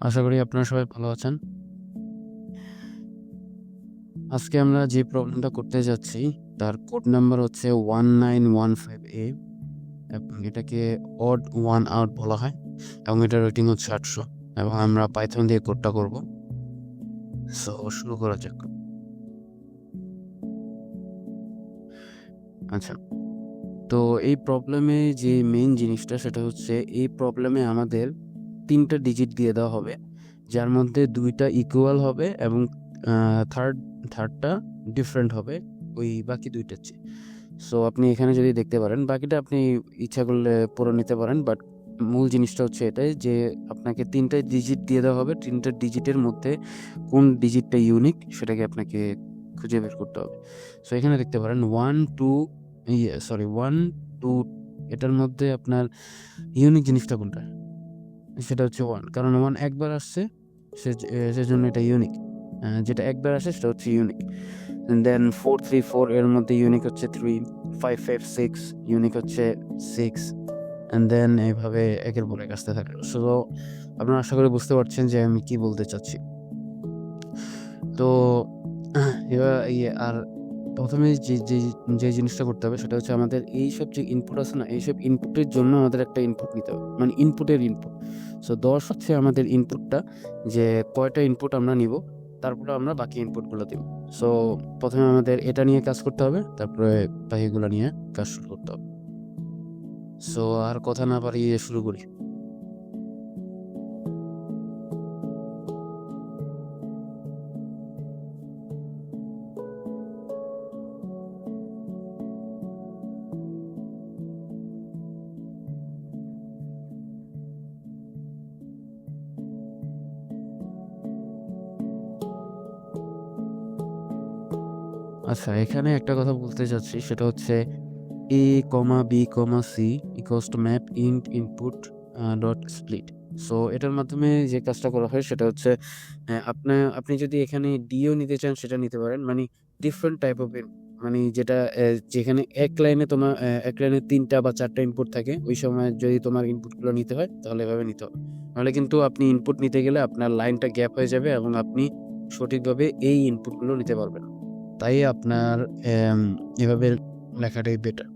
আশা করি আপনারা সবাই ভালো আছেন। আজকে আমরা যে প্রবলেমটা করতে যাচ্ছি তার কোড নাম্বার হচ্ছে 1915A এবং এটাকে অড ওয়ান আউট বলা হয় এবং এটার রেটিং হচ্ছে 800 এবং আমরা পাইথন দিয়ে কোডটা করব। সো শুরু করা যাক। আচ্ছা, তো এই প্রবলেমে যে মেইন জিনিসটা সেটা হচ্ছে এই প্রবলেমে আমাদের 3টা ডিজিট দিয়ে দেওয়া হবে, যার মধ্যে 2টা ইকুয়াল হবে এবং থার্ডটা ডিফারেন্ট হবে ওই বাকি 2টার চেয়ে। সো আপনি এখানে যদি দেখতে পারেন, বাকিটা আপনি ইচ্ছা করলে পড়ে নিতে পারেন, বাট মূল জিনিসটা হচ্ছে এটাই যে আপনাকে 3টা ডিজিট দিয়ে দেওয়া হবে। 3টা ডিজিটের মধ্যে কোন ডিজিটটা ইউনিক সেটাকে আপনাকে খুঁজে বের করতে হবে। সো এখানে দেখতে পারেন 1 2 এটার মধ্যে আপনার ইউনিক জিনিসটা কোনটা, সেটা হচ্ছে 1, কারণ 1 একবার আসছে সেজন্য এটা ইউনিক। যেটা একবার আসে সেটা হচ্ছে ইউনিক। দেন 4 3 4 এর মধ্যে ইউনিক হচ্ছে 3, 5 5 6 ইউনিক হচ্ছে 6, অ্যান্ড দেন এইভাবে একের পর এক আসতে থাকে। সো আপনারা আশা করি বুঝতে পারছেন যে আমি কি বলতে চাচ্ছি। তো এবার আর প্রথমে যে জিনিসটা করতে হবে সেটা হচ্ছে আমাদের এইসব যে ইনপুট আছে না, এইসব ইনপুটের জন্য আমাদের একটা ইনপুট নিতে হবে, মানে ইনপুটের ইনপুট। সো 10 হচ্ছে আমাদের ইনপুটটা, যে কয়টা ইনপুট আমরা নিব, তারপরে আমরা বাকি ইনপুটগুলো দেব। সো প্রথমে আমাদের এটা নিয়ে কাজ করতে হবে, তারপরে বাকিগুলো নিয়ে কাজ শুরু করতে হবে। সো আর কথা না বাড়িয়ে শুরু করি। আচ্ছা, এখানে একটা কথা বলতে চাচ্ছি, সেটা হচ্ছে a, b, c equals to map int input dot split. So এটার মাধ্যমে যে কাজটা করা হয় সেটা হচ্ছে আপনি যদি এখানে ডিও নিতে চান সেটা নিতে পারেন, মানে ডিফারেন্ট টাইপ অফ, মানে যেটা যেখানে এক লাইনে 3টা বা 4টা ইনপুট থাকে, ওই সময় যদি তোমার ইনপুটগুলো নিতে হয় তাহলে এভাবে নিতে হবে। নাহলে কিন্তু আপনি ইনপুট নিতে গেলে আপনার লাইনটা গ্যাপ হয়ে যাবে এবং আপনি সঠিকভাবে এই ইনপুটগুলো নিতে পারবেন না। তাই আপনার এভাবে লেখাটাই বেটার।